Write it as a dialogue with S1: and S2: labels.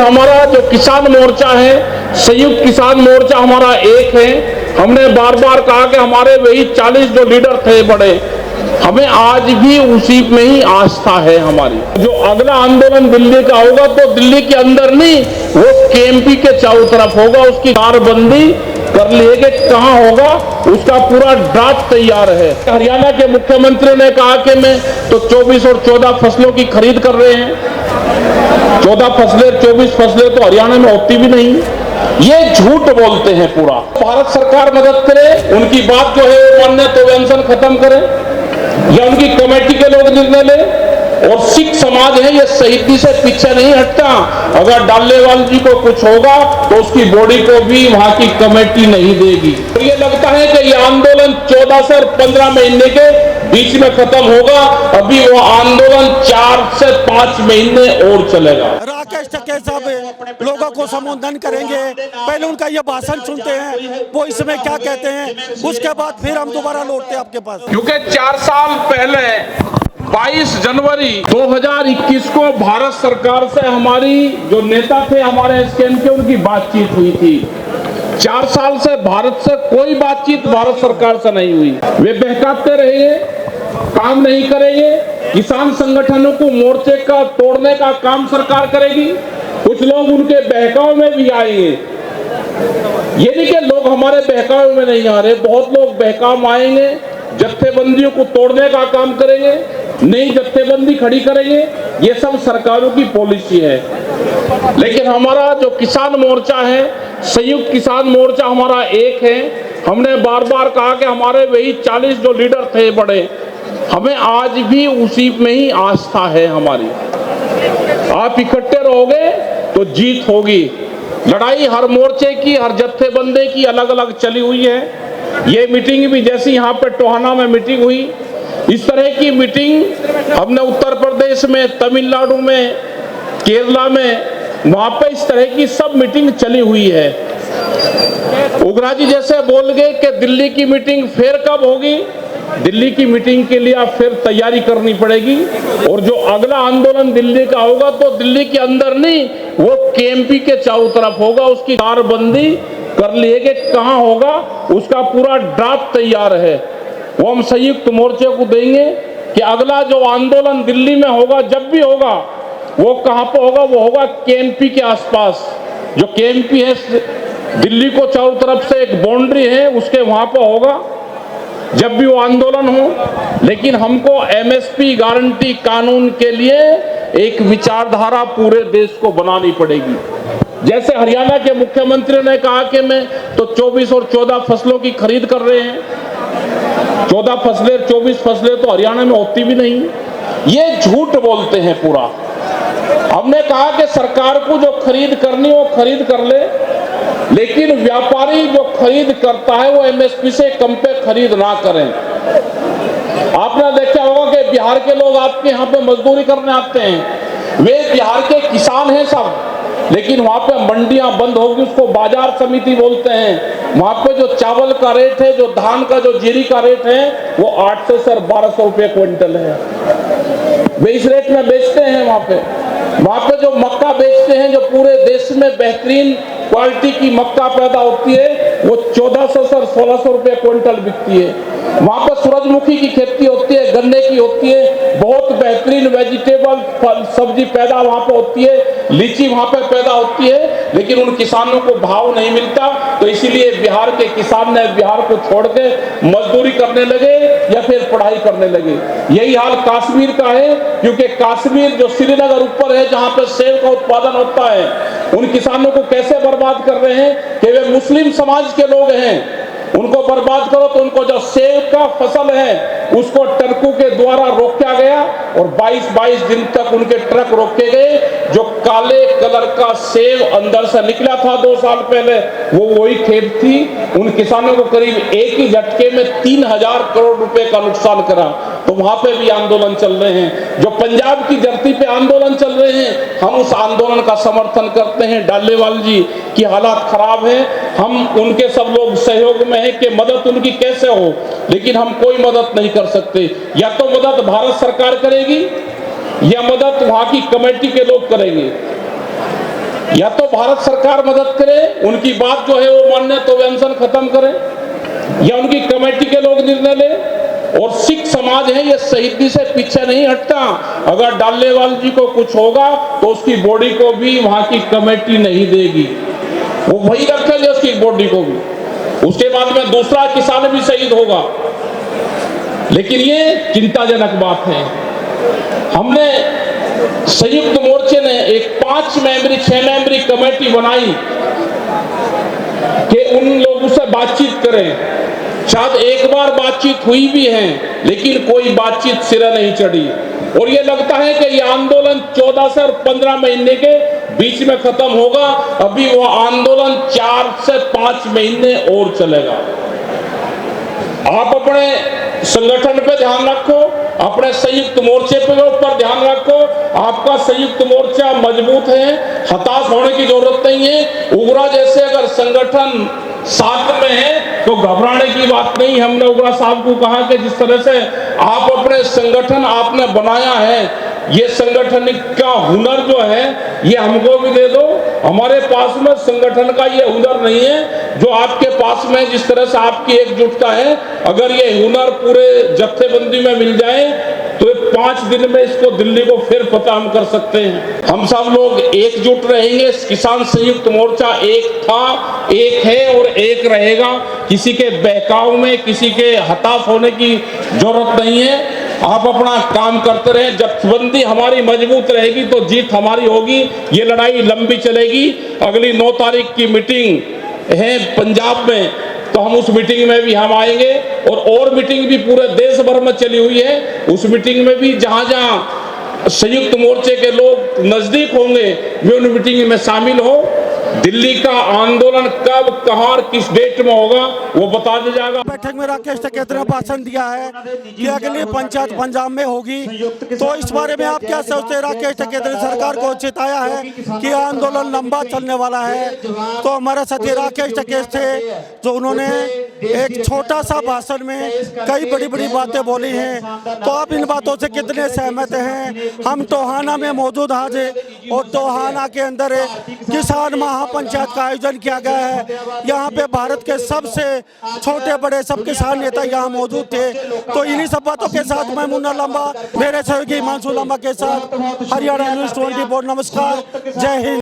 S1: हमारा जो किसान मोर्चा है, संयुक्त किसान मोर्चा हमारा एक है। हमने बार बार कहा कि हमारे वही 40 जो लीडर थे बड़े, हमें आज भी उसी में ही आस्था है हमारी। जो अगला आंदोलन दिल्ली का होगा तो दिल्ली के अंदर नहीं, वो केएमपी के चारों तरफ होगा। उसकी कारबंदी कर लिए कि कहां होगा, उसका पूरा ड्राफ्ट तैयार है। हरियाणा के मुख्यमंत्री ने कहा कि मैं तो 24 और 14 फसलों की खरीद कर रहे हैं। 14 फसलें 24 फसलें तो हरियाणा में होती भी नहीं। ये झूठ बोलते हैं पूरा। भारत सरकार मदद करे, उनकी बात जो है वो मान्य तो अनशन खत्म करें या उनकी कमेटी के लोग निर्णय लें। और सिख समाज है ये शहीदी से पीछे नहीं हटता। अगर डालेवाल जी को कुछ होगा तो उसकी बॉडी को भी वहां की कमेटी नहीं देगी। और ये लगता है कि ये आंदोलन 14 से 15 महीने के बीच में खत्म होगा। अभी वो आंदोलन 4 से 5 महीने और चलेगा।
S2: राकेश टिकैत साहब लोगों को संबोधन करेंगे, पहले उनका ये भाषण सुनते हैं वो इसमें क्या कहते हैं, उसके बाद फिर हम दोबारा लौटते हैं आपके पास।
S1: क्योंकि 4 साल पहले 22 जनवरी 2021 को भारत सरकार से हमारी जो नेता थे हमारे एसकेएम के, उनकी बातचीत हुई थी। 4 साल से भारत से कोई बातचीत भारत सरकार से नहीं हुई। वे बहकाते रहेंगे, काम नहीं करेंगे। किसान संगठनों को मोर्चे का तोड़ने का काम सरकार करेगी। कुछ लोग उनके बहकाव में भी आएंगे। ये नहीं कि लोग हमारे बहकाव में नहीं आ रहे, बहुत लोग बहकाव में आएंगे, जत्थेबंदियों को तोड़ने का काम करेंगे, नई जत्थेबंदी खड़ी करेंगे। ये सब सरकारों की पॉलिसी है। लेकिन हमारा जो किसान मोर्चा है, संयुक्त किसान मोर्चा हमारा एक है। हमने बार बार कहा कि हमारे वही 40 जो लीडर थे बड़े, हमें आज भी उसी में ही आस्था है हमारी। आप इकट्ठे रहोगे तो जीत होगी। लड़ाई हर मोर्चे की, हर जत्थेबंदी की अलग अलग चली हुई है। ये मीटिंग भी जैसी यहाँ पे टोहाना में मीटिंग हुई, इस तरह की मीटिंग हमने उत्तर प्रदेश में, तमिलनाडु में, केरला में, वहां पे इस तरह की सब मीटिंग चली हुई है। उग्रा जी जैसे बोल गए कि दिल्ली की मीटिंग फिर कब होगी, दिल्ली की मीटिंग के लिए आप फिर तैयारी करनी पड़ेगी। और जो अगला आंदोलन दिल्ली का होगा तो दिल्ली के अंदर नहीं, वो केएमपी के चारों तरफ होगा। उसकी कारबंदी कर लिए कि कहां होगा, उसका पूरा ड्राफ्ट तैयार है। वो हम संयुक्त मोर्चे को देंगे कि अगला जो आंदोलन दिल्ली में होगा, जब भी होगा, वो कहां पर होगा, वो होगा केएमपी के आसपास। जो केएमपी है दिल्ली को चारों तरफ से एक बाउंड्री है, उसके वहां पर होगा जब भी वो आंदोलन हो। लेकिन हमको एमएसपी गारंटी कानून के लिए एक विचारधारा पूरे देश को बनानी पड़ेगी। जैसे हरियाणा के मुख्यमंत्री ने कहा कि मैं तो 24 और 14 फसलों की खरीद कर रहे हैं। 14 फसलें 24 फसलें तो हरियाणा में होती भी नहीं। ये झूठ बोलते हैं पूरा। हमने कहा कि सरकार को जो खरीद करनी वो खरीद कर ले, लेकिन व्यापारी जो खरीद करता है वो एमएसपी से कम पे खरीद ना करें। आपने देखा होगा कि बिहार के लोग आपके यहाँ पे मजदूरी करने आते हैं, वे बिहार के किसान हैं सब, लेकिन वहां पे मंडियां बंद होगी, उसको बाजार समिति बोलते हैं। वहां पे जो चावल का रेट है, जो धान का, जो जीरी का रेट है, वो 800 से 1200 रुपये क्विंटल है। वे इस रेट में बेचते हैं। वहां पे जो मक्का बेचते हैं, जो पूरे देश में बेहतरीन क्वालिटी की मक्का पैदा होती है, वो 1400 से 1600 रुपये क्विंटल बिकती है। वहां पर सूरजमुखी की खेती होती है, गन्ने की होती है, बहुत बेहतरीन वेजिटेबल फल सब्जी पैदा वहां पर होती है, लीची वहां पर पैदा होती है, लेकिन उन किसानों को भाव नहीं मिलता। तो इसीलिए बिहार के किसान ने बिहार को छोड़ के मजदूरी करने लगे या फिर पढ़ाई करने लगे। यही हाल कश्मीर का है, क्योंकि कश्मीर जो श्रीनगर ऊपर है, जहां पर सेब का उत्पादन होता है, उन किसानों को कैसे बर्बाद कर रहे हैं कि वे मुस्लिम समाज के लोग हैं। उनको बर्बाद करो तो उनको जो सेब का फसल है उसको ट्रकों के द्वारा रोका गया और 22 दिन तक उनके ट्रक रोके गए। जो काले कलर का सेब अंदर से निकला था 2 साल पहले, वो वही खेत थी। उन किसानों को करीब एक ही झटके में 3000 करोड़ रुपए का नुकसान करा। तो वहां पे भी आंदोलन चल रहे हैं। जो पंजाब की धरती पे आंदोलन चल रहे हैं, हम उस आंदोलन का समर्थन करते हैं। डालेवाल जी की हालात खराब है, हम उनके सब लोग सहयोग में हैं कि मदद उनकी कैसे हो, लेकिन हम कोई मदद नहीं कर सकते। या तो मदद भारत सरकार करेगी या मदद वहां की कमेटी के लोग करेंगे। या तो भारत सरकार मदद करे, उनकी बात जो है वो मान्य तो वे अनशन खत्म करें, या उनकी कमेटी के लोग निर्णय ले। और सिख समाज है ये शहीदी से पीछे नहीं हटता। अगर डालेवाल जी को कुछ होगा तो उसकी बॉडी को भी वहां की कमेटी नहीं देगी, वो वही रखेंगे उसकी बॉडी को भी। उसके बाद में दूसरा किसान भी शहीद होगा। लेकिन ये चिंताजनक बात है। हमने संयुक्त मोर्चे ने एक 6 मेंबरी कमेटी बनाई कि उन लोगों से बातचीत करें। शायद एक बार बातचीत हुई भी है, लेकिन कोई बातचीत सिरे नहीं चढ़ी। और ये लगता है कि ये आंदोलन 14 से और 15 महीने के बीच में खत्म होगा। अभी वो आंदोलन 4 से 5 महीने और चलेगा। आप अपने संगठन पे ध्यान रखो, अपने संयुक्त मोर्चे पे ऊपर ध्यान रखो। आपका संयुक्त मोर्चा मजबूत है, हताश होने की जरूरत नहीं है। उग्रा जैसे अगर संगठन साथ में है तो घबराने की बात नहीं। हमने उग्रा साहब को कहा कि जिस तरह से आप अपने संगठन आपने बनाया है, ये संगठन का हुनर जो है ये हमको भी दे दो। हमारे पास में संगठन का ये हुनर नहीं है जो आपके पास में, जिस तरह से आपकी एकजुटता है। अगर ये हुनर पूरे जत्थेबंदी में मिल जाए तो 5 दिन में इसको दिल्ली को फिर फतह हम कर सकते हैं। हम सब लोग एकजुट रहेंगे। किसान संयुक्त मोर्चा एक था, एक है और एक रहेगा। किसी के बहकाव में, किसी के हताश होने की जरूरत नहीं है। आप अपना काम करते रहे। जत्थेबंदी हमारी मजबूत रहेगी तो जीत हमारी होगी। ये लड़ाई लंबी चलेगी। अगली 9 तारीख की मीटिंग है पंजाब में, तो हम उस मीटिंग में भी हम आएंगे। और मीटिंग भी पूरे देश भर में चली हुई है। उस मीटिंग में भी जहां जहां संयुक्त मोर्चे के लोग नजदीक होंगे वे उन मीटिंग में शामिल हो। दिल्ली का आंदोलन कब, कहां और किस डेट में होगा वो बता दिया जाएगा।
S2: बैठक में राकेश टिकैत ने भाषण दिया है कि अगली पंचायत पंजाब में होगी। तो इस बारे में आप क्या सोचते हैं? राकेश टिकैत ने सरकार को चेताया है कि आंदोलन लंबा चलने वाला है। तो हमारे साथी राकेश टिकैत थे जो उन्होंने एक छोटा सा भाषण में कई बड़ी बड़ी बातें बोली हैं। तो आप इन बातों से कितने सहमत हैं? हम टोहाना में मौजूद आज और टोहाना के अंदर किसान महापंचायत का आयोजन किया गया है। यहाँ पे भारत के सबसे छोटे बड़े सब किसान नेता यहाँ मौजूद थे। तो इन्हीं सब बातों के साथ मैं मुन्ना लांबा, मेरे सहयोगी हिमांशु लांबा के साथ हरियाणा न्यूज़ 24। नमस्कार, जय हिंद।